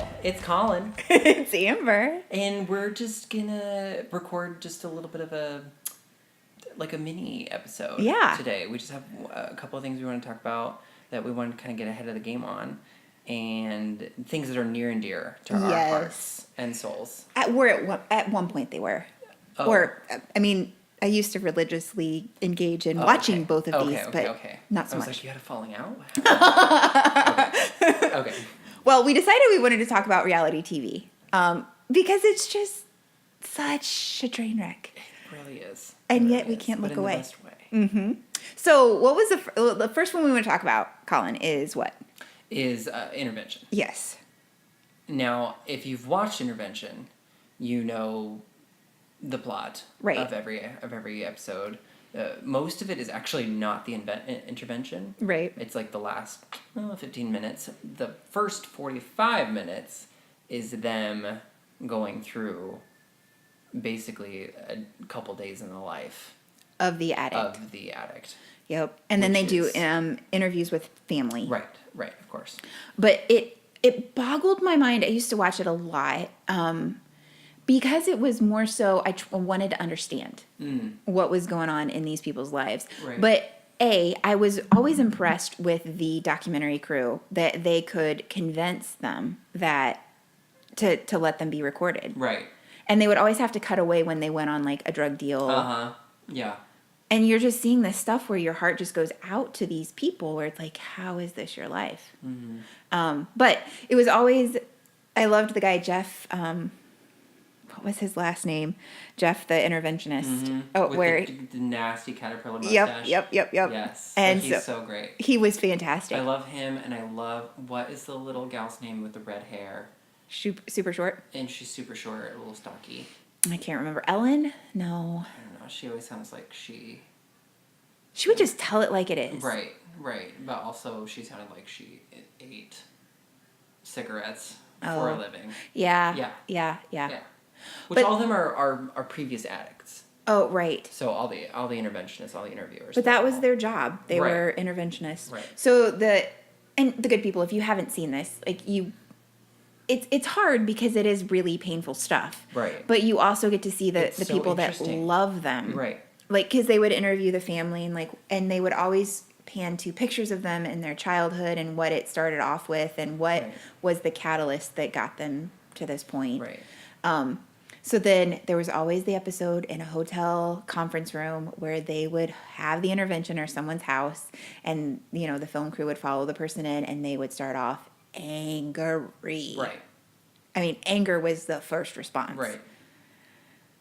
y'all. It's Colin. It's Amber. And we're just gonna record just a little bit of a mini episode today. We just have a couple of things we want to talk about that we want to kind of get ahead of the game on, and things that are near and dear to our hearts and souls. At one point they were. I used to religiously engage in watching both of these, but not so much. I was like, you had a falling out? Okay. Well, we decided we wanted to talk about reality TV because it's just such a train wreck. It really is. And yet we can't look away. The best way. Mm-hmm. So what was the first one we want to talk about, Colin, is what? Is Intervention. Yes. Now, if you've watched Intervention, you know the plot of every episode. Most of it is actually not the intervention. Right. It's like the last 15 minutes. The first 45 minutes is them going through basically a couple days in the life of the addict. Yep. And then they do interviews with family. Right, of course. But it boggled my mind. I used to watch it a lot. Because it was more so, I wanted to understand what was going on in these people's lives. Right. But I was always impressed with the documentary crew that they could convince them that to let them be recorded. Right. And they would always have to cut away when they went on like a drug deal. Yeah. And you're just seeing this stuff where your heart just goes out to these people where it's like, how is this your life? Mm-hmm. But it was always, I loved the guy, Jeff, what was his last name? Jeff, the interventionist. Mm-hmm. Oh, with where the nasty caterpillar mustache. Yep. Yes, and he's so great. He was fantastic. I love him, and I love what is the little gal's name with the red hair? Super short. And she's super short, a little stocky. I can't remember. Ellen? No. I don't know. She always sounds like she. She would just tell it like it is. Right. But also, she sounded like she ate cigarettes for a living. Yeah. Which all of them are previous addicts. Oh, right. So all the interventionists, all the interviewers. But that was their job. They were interventionists. Right. So the good people, if you haven't seen this, it's hard because it is really painful stuff. Right. But you also get to see the people that love them. Right. Like, because they would interview the family and they would always pan to pictures of them in their childhood and what it started off with and what was the catalyst that got them to this point. Right. So then there was always the episode in a hotel conference room where they would have the intervention or someone's house and, the film crew would follow the person in and they would start off angry. Right. I mean, anger was the first response. Right.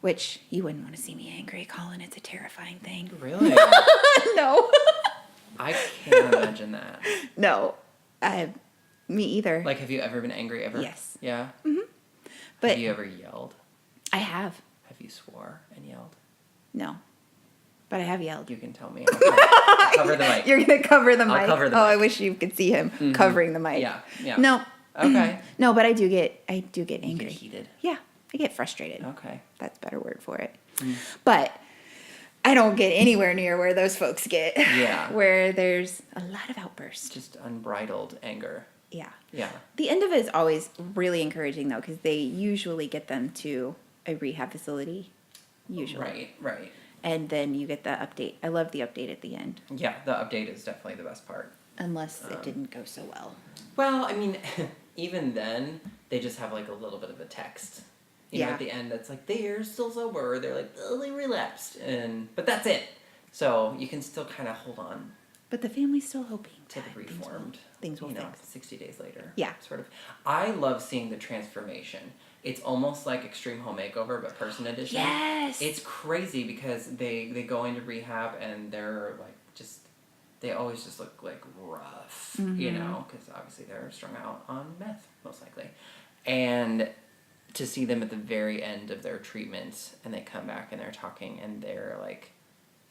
Which you wouldn't want to see me angry, Colin. It's a terrifying thing. Really? No. I can't imagine that. No. Me either. Like, have you ever been angry ever? Yes. Yeah? Mm-hmm. But have you ever yelled? I have. Have you swore and yelled? No. But I have yelled. You can tell me. I'll cover the mic. You're going to cover the mic? I'll cover the mic. I wish you could see him covering the mic. Yeah. No. Okay. No, but I do get angry. You get heated? Yeah. I get frustrated. Okay. That's a better word for it. But I don't get anywhere near where those folks get. Yeah. Where there's a lot of outbursts. Just unbridled anger. Yeah. Yeah. The end of it is always really encouraging, though, because they usually get them to a rehab facility. Usually. Right. And then you get the update. I love the update at the end. Yeah, the update is definitely the best part. Unless it didn't go so well. Well, I mean, even then, they just have like a little bit of a text. You know, at the end, that's like, they're still sober. They're like, oh, they relapsed. But that's it. So you can still kind of hold on. But the family's still hoping. To the reformed. Things will fix. 60 days later. Yeah. Sort of. I love seeing the transformation. It's almost like Extreme Home Makeover, but person edition. Yes! It's crazy because they go into rehab and they're like they always just look like rough, because obviously they're strung out on meth, most likely. And to see them at the very end of their treatment and they come back and they're talking and they're like,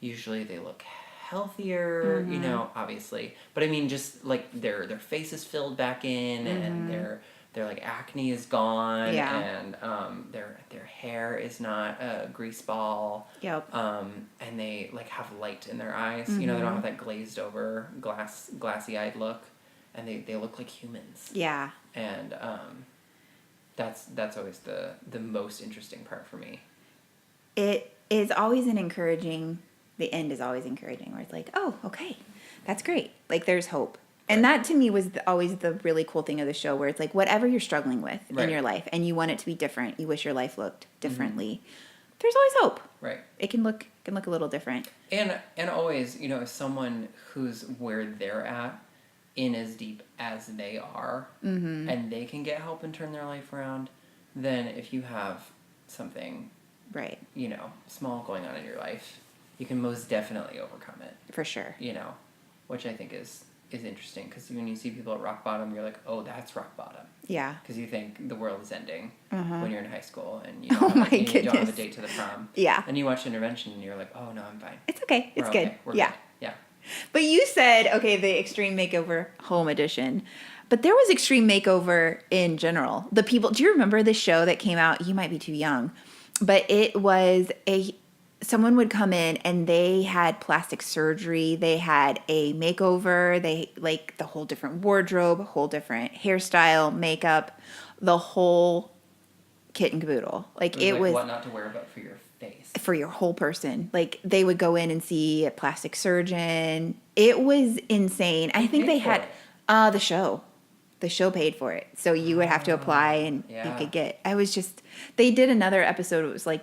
usually they look healthier, obviously. But I mean, just like their face is filled back in and their like acne is gone and their hair is not a grease ball. Yep. And they like have light in their eyes. They don't have that glazed over glassy eyed look, and they look like humans. Yeah. And That's always the most interesting part for me. It is always an encouraging, the end is always encouraging, where it's like, oh, okay, that's great. Like, there's hope. And Right. that to me was always the really cool thing of the show, where it's like, whatever you're struggling with Right. in your life and you want it to be different, you wish your life looked differently, there's always hope. Right. It can look a little different. And always, if someone who's where they're at, in as deep as they are, and they can get help and turn their life around, then if you have something, Right. small going on in your life, you can most definitely overcome it. For sure. Which I think is interesting, because when you see people at rock bottom, you're like, oh, that's rock bottom. Yeah. Because you think the world is ending when you're in high school and you Oh don't, my you don't have a goodness. date to the prom. Yeah. And you watch Intervention and you're like, oh, no, I'm fine. It's okay. It's We're good. okay. We're Yeah. good. Yeah. But you said, okay, the Extreme Makeover Home Edition. But there was Extreme Makeover in general. The people, do you remember the show that came out? You might be too young. But it was someone would come in and they had plastic surgery. They had a makeover. They, like, the whole different wardrobe, whole different hairstyle, makeup, the whole kit and caboodle. Like, it was what not to wear but for your face. for your whole person. Like, they would go in and see a plastic surgeon. It was insane. I think they paid for had it? the show. The show paid for it. So you would have to apply and you yeah. could get. They did another episode. It was like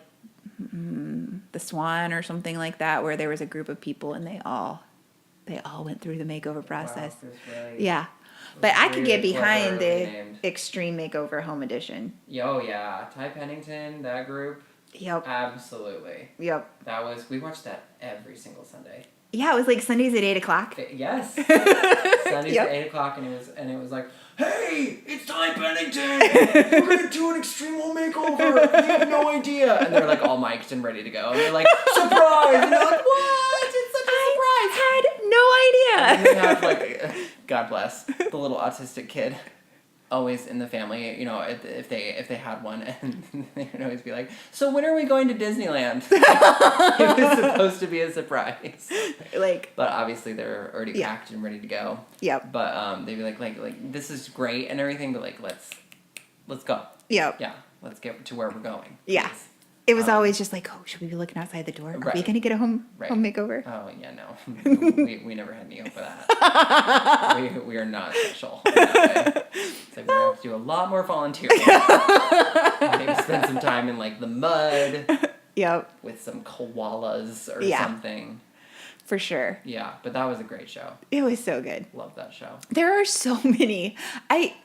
The Swan or something like that, where there was a group of people and they all went through the makeover process. Wow, that's right. Yeah. But I could get Really behind cleverly the named. Extreme Makeover Home Edition. Oh, yeah. Ty Pennington, that group. Yep. Absolutely. Yep. We watched that every single Sunday. Yeah, it was like Sundays at 8:00. Yes. Sundays Yep. at 8:00, and it was like, hey, it's Ty Pennington. We're gonna do an extreme home makeover. You have no idea. And they're like all mic'd and ready to go. And they're like, surprise. And they're like, what? It's such a surprise. I had no And they idea. have like, God bless, the little autistic kid. Always in the family, if they had one, and they would always be like, "So when are we going to Disneyland?" It was supposed to be a surprise, Like, but obviously they're already Yeah. packed and ready to go. yep. But they'd be like this is great and everything, but like let's go. Yep. Yeah, let's get to where we're going. Yeah. please. It was always just like, oh, should we be looking outside the door? Are we Right. going to get a home Right. makeover? Oh yeah, no, we never had any hope for that. we are not special. In that way. It's like we're gonna have to do a lot more volunteering. Maybe spend some time in like the mud Yep, with some koalas or Yeah. something. for sure. Yeah, but that was a great show. It was so good. Love that show. There are so many. I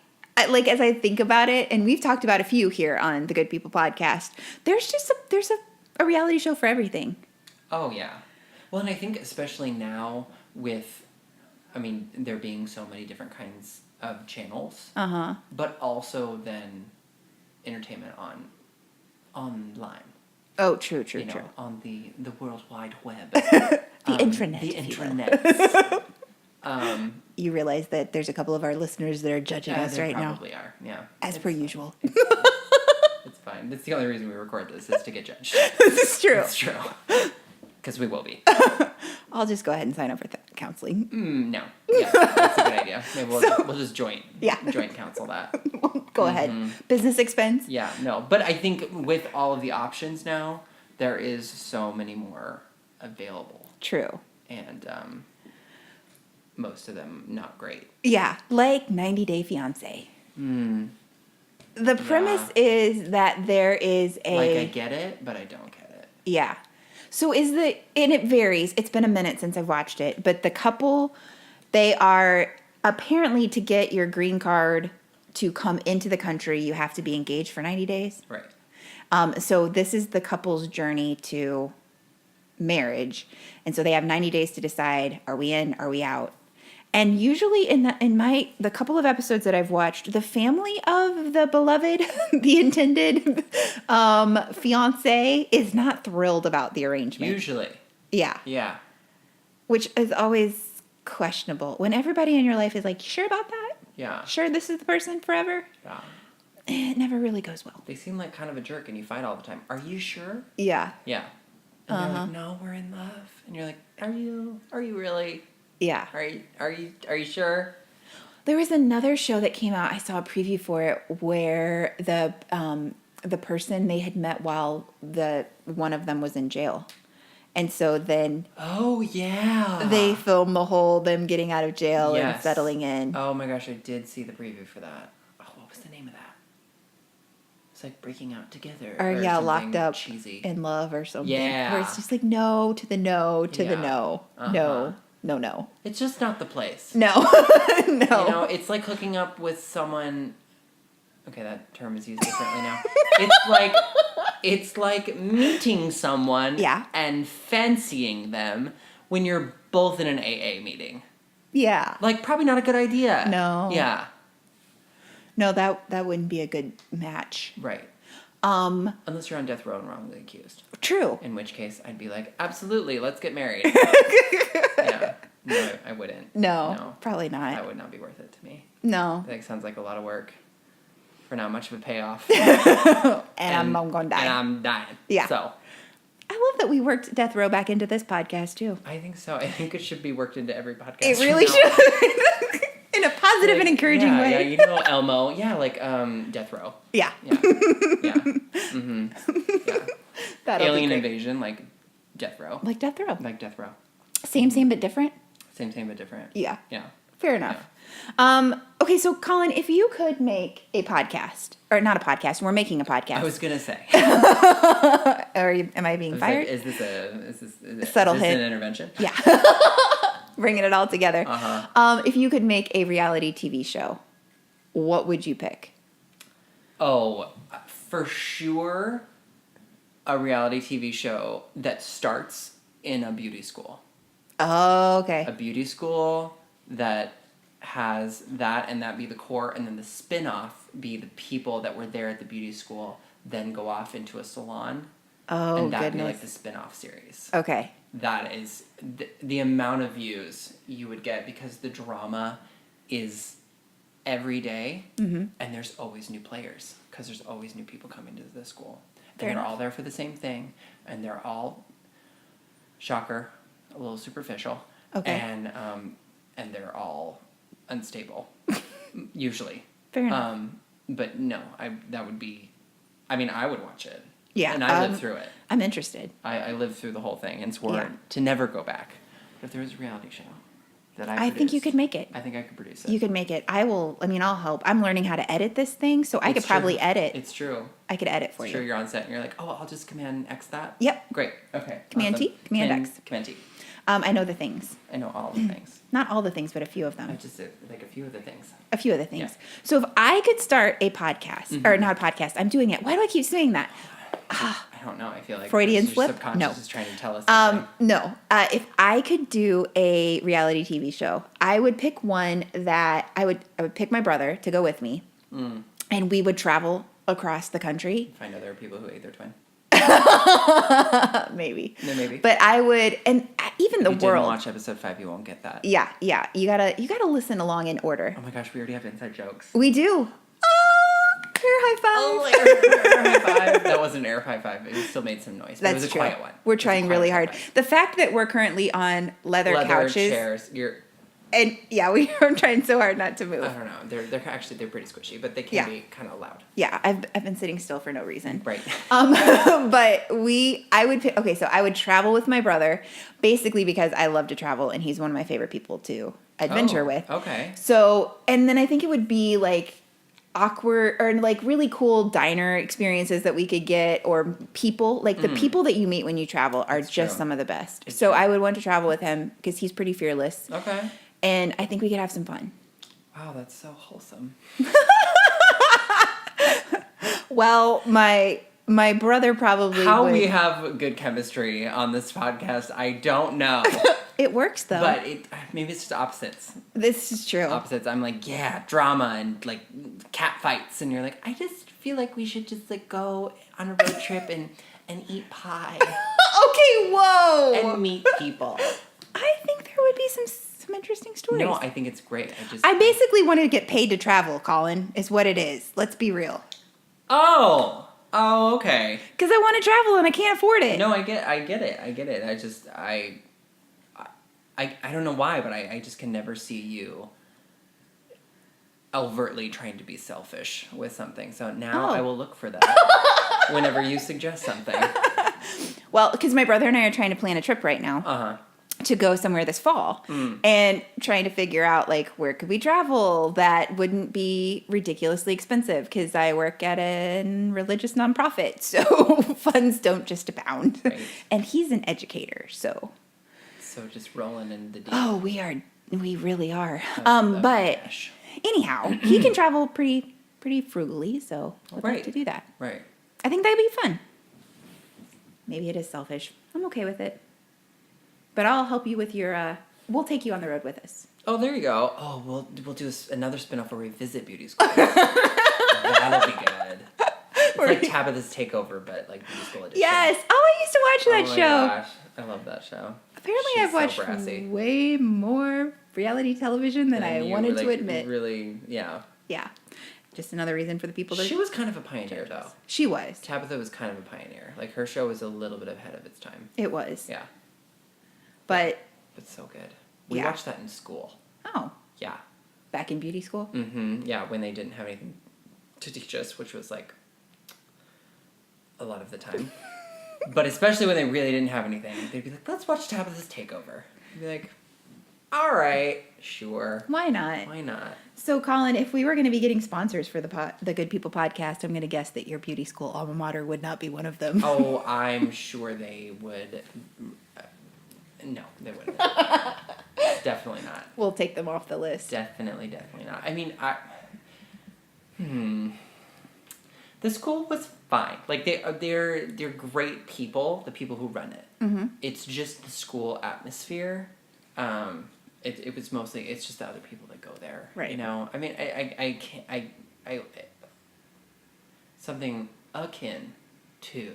like, as I think about it, and we've talked about a few here on the Good People podcast, there's just there's a reality show for everything. Oh yeah. Well, and I think especially now with, there being so many different kinds of channels, but also then entertainment online. Oh, true. On the World Wide Web. The intranet. The if you will. intranet. You realize that there's a couple of our listeners that are judging us They right now, probably are, yeah. as per usual. It's fine. That's the only reason we record this, is to get judged. This is true. It's true. Because we will be. I'll just go ahead and sign up for counseling. No. Yeah, that's a good idea. Maybe we'll just joint counsel that. Go ahead. Business expense. Yeah, no. But I think with all of the options now, there is so many more available. True. And most of them not great. Yeah, like 90 Day Fiancé. The premise is that there is a... Like, I get it, but I don't get it. Yeah. So and it varies. It's been a minute since I've watched it, but the couple, they are apparently, to get your green card to come into the country, you have to be engaged for 90 days. Right. So this is the couple's journey to marriage. And so they have 90 days to decide, are we in, are we out? And usually in the couple of episodes that I've watched, the family of the beloved, the intended fiance is not thrilled about the arrangement. Usually. Yeah. Yeah. Which is always questionable. When everybody in your life is like, you sure about that? Yeah. Sure this is the person forever? Yeah. It never really goes well. They seem like kind of a jerk and you fight all the time. Are you sure? Yeah. Yeah. And they're like, no, we're in love. And you're like, are you really? Yeah. Are you sure? There was another show that came out. I saw a preview for it where the person they had met while one of them was in jail, and so then Oh yeah. they filmed the whole them getting out of jail and Yes. settling in. Oh my gosh, I did see the preview for that. Oh, what was the name of that? It's like Breaking Out Together. Or yeah, something Locked Up cheesy. in Love or something. Yeah. Where it's just like no to the no to the Yeah. no. Uh-huh. No. It's just not the place. No. No. You know, it's like hooking up with someone. Okay, that term is used differently now. It's like meeting someone Yeah. and fancying them when you're both in an AA meeting. Yeah. Like, probably not a good idea. No. Yeah. No, that wouldn't be a good match. Right. Um, Unless you're on death row and wrongly accused. true. In which case, I'd be like, absolutely, let's get married. Yeah. No, I wouldn't. No, probably That not. would not be worth it to me. No. That sounds like a lot of work for not much of a payoff. And I'm going to die. And I'm dying. Yeah. So, I love that we worked Death Row back into this podcast too. I think so. I think it should be worked into every podcast. It from really now on. should. In a positive and encouraging yeah, way. Yeah, you know Elmo. Yeah, like Death Row. Yeah. Yeah. Yeah. Mm-hmm. Yeah. That'll Alien be great. Invasion, like Death Row. Like Death Row. Like Death Row. Same but different. Same but different. Yeah. Yeah. Fair enough. Okay, so Colin, if you could make a podcast, or not a podcast, we're making a podcast. I was gonna say. Am I being I was fired? like, is this Subtle is hint. this an intervention? Yeah. Bringing it all together. Uh-huh. If you could make a reality TV show, what would you pick? Oh, for sure, a reality TV show that starts in a beauty school. Oh, okay. A beauty school that has that and that be the core, and then the spin-off be the people that were there at the beauty school then go off into a salon. Oh, and that be goodness. like the spin-off series. Okay. That is the amount of views you would get because the drama is every day, and there's always new players because there's always new people coming to the school. Fair And they're enough. all there for the same thing, and they're all, shocker, a little superficial. Okay. And they're all unstable, usually. Fair enough. But no, that would be, I mean, I would watch it. Yeah, And I lived through it. I'm interested. I lived through the whole thing and swore Yeah. to never go back. But if there was a reality show that I think you produced, could make it. I think I could produce it. You could make it. I'll help. I'm learning how to edit this thing, so I could It's true. probably edit. It's true. I could edit for It's you. true. You're on set and you're like, oh, I'll just Command X that. Yep. Great. Okay. Command T, Command X. Command T. I know the things. I know all the things. Not all the things, but a few of them. I just did like a few of the things. A few of the things. Yeah. So if I could start a podcast, or not a podcast, I'm doing it. Why do I keep saying that? I don't know. I feel like Freudian your slip? subconscious No. is trying to tell us something. No. If I could do a reality TV show, I would pick one that I would pick my brother to go with me, and we would travel across the country. If I know there are people who ate their twin. Maybe. No, maybe. But I would, and even the if you world. didn't watch episode 5, you won't get that. Yeah. You gotta listen along in order. Oh my gosh, we already have inside jokes. We do. Air high five. Air high five. That wasn't an air high five. It still made some noise. But That's it was a true. quiet one. We're It was a trying quiet really hard. five. The fact that we're currently on leather couches, chairs. and yeah, we are trying so hard not to move. I don't know. They're actually pretty squishy, but they can Yeah. be kind of loud. Yeah, I've been sitting still for no reason. Right. But I would pick, okay, so I would travel with my brother, basically because I love to travel, and he's one of my favorite people to adventure with. Okay. So, and then I think it would be like awkward or like really cool diner experiences that we could get, or people, like the people that you meet when you travel are That's just true. some of the best. It's So true. I would want to travel with him because he's pretty fearless, Okay. and I think we could have some fun. Wow, that's so wholesome. Well, my brother probably How would. we have good chemistry on this podcast, I don't know. It works though. But maybe it's just opposites. This is true. Opposites. I'm like, yeah, drama and like cat fights, and you're like, I just feel like we should just like go on a road trip and eat pie Okay, whoa. and meet people. I think there would be some interesting stories. No, I think it's great. I basically wanted to get paid to travel, Colin, is what it is. Let's be real. Oh, okay. Because I want to travel and I can't afford it. No, I get it. I just I don't know why, but I just can never see you overtly trying to be selfish with something. So now Oh. I will look for that whenever you suggest something. Well, because my brother and I are trying to plan a trip right now. Uh-huh. To go somewhere this fall and trying to figure out like where could we travel that wouldn't be ridiculously expensive because I work at a religious nonprofit, so funds don't just abound. Right. And he's an educator, so So just rolling in the deep. we really are. of But cash. anyhow, he can travel pretty frugally, so we'd like Right. to do that. Right. I think that'd be fun. Maybe it is selfish. I'm okay with it. But I'll help you with your. We'll take you on the road with us. Oh, there you go. Oh, we'll do another spin-off where we visit beauty school. That'll be good. It's like Tabitha's Takeover, but like beauty school edition. Yes. Oh, I used to watch that Oh my show. gosh. I love that show. Apparently, She's I've watched so brassy. way more reality television than I And you wanted were, to like, admit. Really, yeah. Yeah. Just another reason for the people to. She was kind of a pioneer, though. She was. Tabitha was kind of a pioneer. Like, her show was a little bit ahead of its time. It was. Yeah. But. But so good. We Yeah. watched that in school. Oh. Yeah. Back in beauty school? Mm-hmm. Yeah, when they didn't have anything to teach us, which was, like, a lot of the time. But especially when they really didn't have anything, they'd be like, let's watch Tabitha's Takeover. I'd be like, all right, sure. Why not? Why not? So, Colin, if we were going to be getting sponsors for the Good People podcast, I'm going to guess that your beauty school alma mater would not be one of them. Oh, I'm sure they would. No, they wouldn't. Definitely not. We'll take them off the list. Definitely not. I mean, the school was fine. Like they're great people. The people who run it. Mm-hmm. It's just the school atmosphere. It was mostly. It's just the other people that go there. Right. You know. I mean, I can't. I something akin to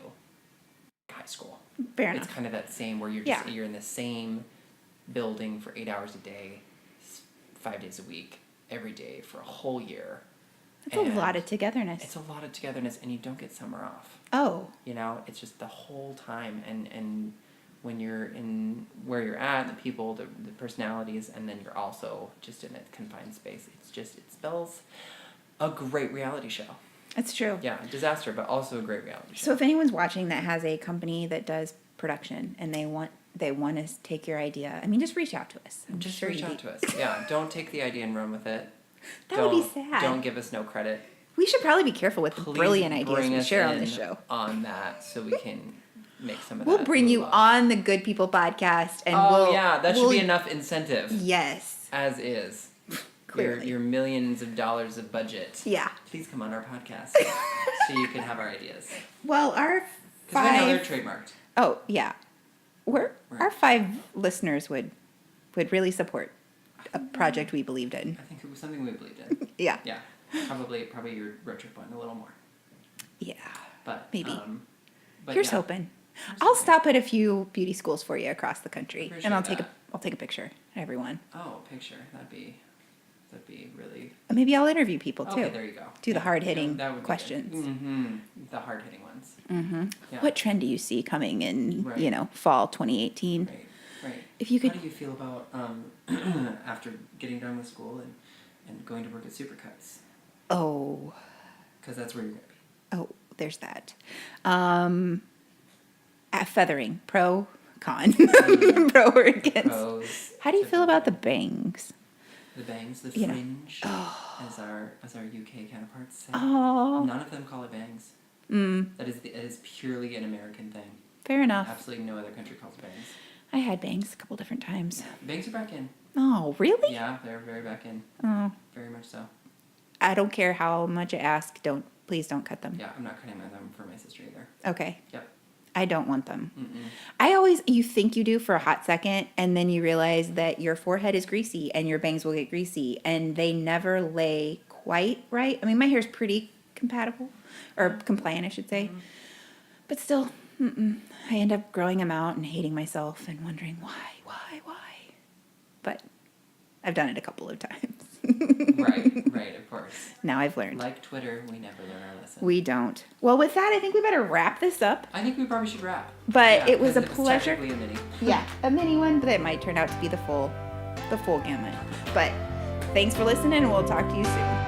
high school. Fair It's enough. kind of that same where you're in the same building for 8 hours a day, 5 days a week, every day for a whole year. That's a lot of togetherness. It's a lot of togetherness, and you don't get summer off. Oh. You know, it's just the whole time, and when you're in where you're at, the people, the personalities, and then you're also just in a confined space. It spells a great reality show. That's true. Yeah, disaster, but also a great reality show. So if anyone's watching that has a company that does production and they want to take your idea, I mean, just reach out to us. I'm Just sure reach you'd out be- to us. Yeah, don't take the idea and run with it. That would be sad. Don't give us no credit. We should probably be careful with the Please brilliant ideas bring we us share on in this show. on that so we can make some of We'll that. bring you move up. on the Good People podcast, and Oh yeah, that should we'll- be enough incentive. Yes. As is. Clearly. Your millions of dollars of budget. Yeah. Please come on our podcast so you can have our ideas. Well, our Because I know they're 5. trademarked. Oh yeah, Right. our 5 listeners would really support a project we believed in. I think it was something we believed in. Yeah. Yeah. Probably your road trip one a little more. Yeah. But Maybe. But Here's yeah. hoping. Here's I'll hoping. stop at a few beauty schools for you across the country, Appreciate and I'll that. take a picture of everyone. Oh, picture. That'd be really. Maybe I'll interview people too. Okay, there you go. Do the Yeah, hard-hitting that would be good. questions. Mm-hmm. The hard hitting ones. Mm-hmm. Yeah. What trend do you see coming in, Right. fall 2018? Right. If you could- How do you feel about after getting done with school and going to work at Supercuts? Oh, Because that's where you're gonna be. there's that. At feathering, pro, con, pro or against. Pros. How do you to feel about the feathering. bangs? The bangs, the You know. fringe, as our UK counterparts say? Oh, None of them call it bangs. That is purely an American thing. fair enough. Absolutely no other country calls bangs. I had bangs a couple different times. Bangs are back in. Oh, really? Yeah, they're very back in. Oh, Very much so. I don't care how much I ask. Please don't cut them. Yeah, I'm not cutting them for my sister either. Okay. Yep. I don't want them. Mm-mm. You think you do for a hot second, and then you realize that your forehead is greasy and your bangs will get greasy, and they never lay quite right. I mean, my hair's pretty compatible, or compliant, I should say. But still, I end up growing them out and hating myself and wondering why. But I've done it a couple of times. Right, of course. Now I've learned. Like Twitter, we never learn our lesson. We don't. Well, with that, I think we better wrap this up. I think we probably should wrap. But Yeah, it was a 'cause pleasure. technically a mini. Yeah, a mini one, but it might turn out to be the full gamut. But thanks for listening, and we'll talk to you soon.